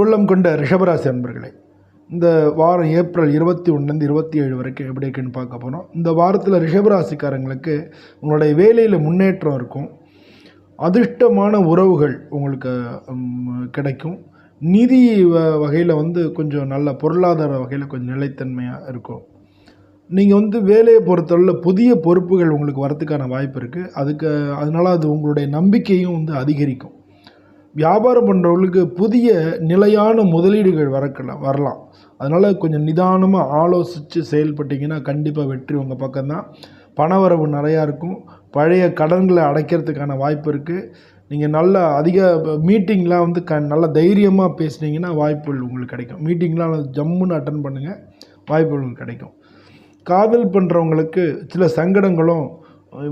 உள்ளம் கொண்ட ரிஷபராசி அன்பர்களே, இந்த வாரம் ஏப்ரல் 21 27 வரைக்கும் எப்படி இருக்குன்னு பார்க்க போகிறோம். இந்த வாரத்தில் ரிஷபராசிக்காரங்களுக்கு உங்களுடைய வேலையில் முன்னேற்றம் இருக்கும். அதிர்ஷ்டமான உறவுகள் உங்களுக்கு கிடைக்கும். நிதி வகையில் கொஞ்சம் நல்ல பொருளாதார வகையில் கொஞ்சம் நிலைத்தன்மையாக இருக்கும். நீங்கள் வேலையை பொறுத்தவரையில் புதிய பொறுப்புகள் உங்களுக்கு வரத்துக்கான வாய்ப்பு இருக்குது. அதனால் அது உங்களுடைய நம்பிக்கையும் அதிகரிக்கும். வியாபாரம் பண்ணுறவங்களுக்கு புதிய நிலையான முதலீடுகள் வரலாம். அதனால் கொஞ்சம் நிதானமாக ஆலோசித்து செயல்பட்டிங்கன்னா கண்டிப்பாக வெற்றி உங்கள் பக்கம்தான். பணவரவு நிறையா இருக்கும். பழைய கடன்களை அடைக்கிறதுக்கான வாய்ப்பு இருக்குது. நீங்கள் அதிக மீட்டிங்லாம் நல்ல தைரியமாக பேசுனீங்கன்னா வாய்ப்புகள் உங்களுக்கு கிடைக்கும். மீட்டிங்லாம் ஜம்முன்னு அட்டன் பண்ணுங்கள், வாய்ப்புகள் உங்களுக்கு கிடைக்கும். காதல் பண்ணுறவங்களுக்கு சில சங்கடங்களும்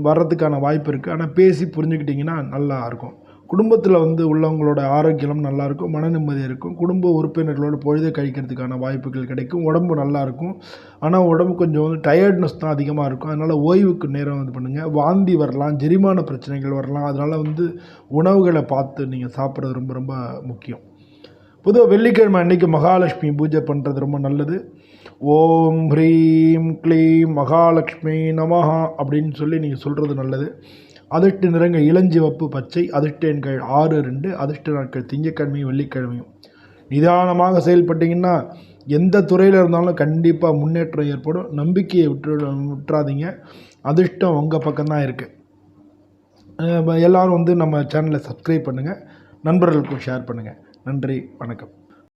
வர்றதுக்கான வாய்ப்பு இருக்குது. ஆனால் பேசி புரிஞ்சுக்கிட்டிங்கன்னா நல்லா இருக்கும். குடும்பத்தில் உள்ளவங்களோட ஆரோக்கியம் நல்லாயிருக்கும், மன நிம்மதி இருக்கும். குடும்ப உறுப்பினர்களோட பொழுதை கழிக்கிறதுக்கான வாய்ப்புகள் கிடைக்கும். உடம்பு நல்லாயிருக்கும். ஆனால் உடம்பு கொஞ்சம் டயர்ட்னஸ் தான் அதிகமாக இருக்கும். அதனால் ஓய்வுக்கு நேரம் பண்ணுங்கள். வாந்தி வரலாம், ஜெரிமான பிரச்சனைகள் வரலாம். அதனால் உணவுகளை பார்த்து நீங்கள் சாப்பிட்றது ரொம்ப ரொம்ப முக்கியம். பொதுவாக வெள்ளிக்கிழமை அன்றைக்கி மகாலட்சுமி பூஜை பண்ணுறது ரொம்ப நல்லது. ஓம் ஹ்ரீம் க்ளீம் மகாலட்சுமி நமஹா அப்படின்னு சொல்லி நீங்கள் சொல்கிறது நல்லது. அதிர்ஷ்ட நிறங்கள் இளஞ்சிவப்பு, பச்சை. அதிர்ஷ்ட எண்கள் 6, 2. அதிர்ஷ்ட நாட்கள் திங்கட்கிழமையும் வெள்ளிக்கிழமையும். நிதானமாக செயல்பட்டிங்கன்னா எந்த துறையில் இருந்தாலும் கண்டிப்பாக முன்னேற்றம் ஏற்படும். நம்பிக்கையை விட்டுறாதீங்க. அதிர்ஷ்டம் உங்கள் பக்கம்தான் இருக்குது. எல்லோரும் நம்ம சேனலை சப்ஸ்கிரைப் பண்ணுங்கள், நண்பர்களுக்கும் ஷேர் பண்ணுங்கள். நன்றி, வணக்கம்.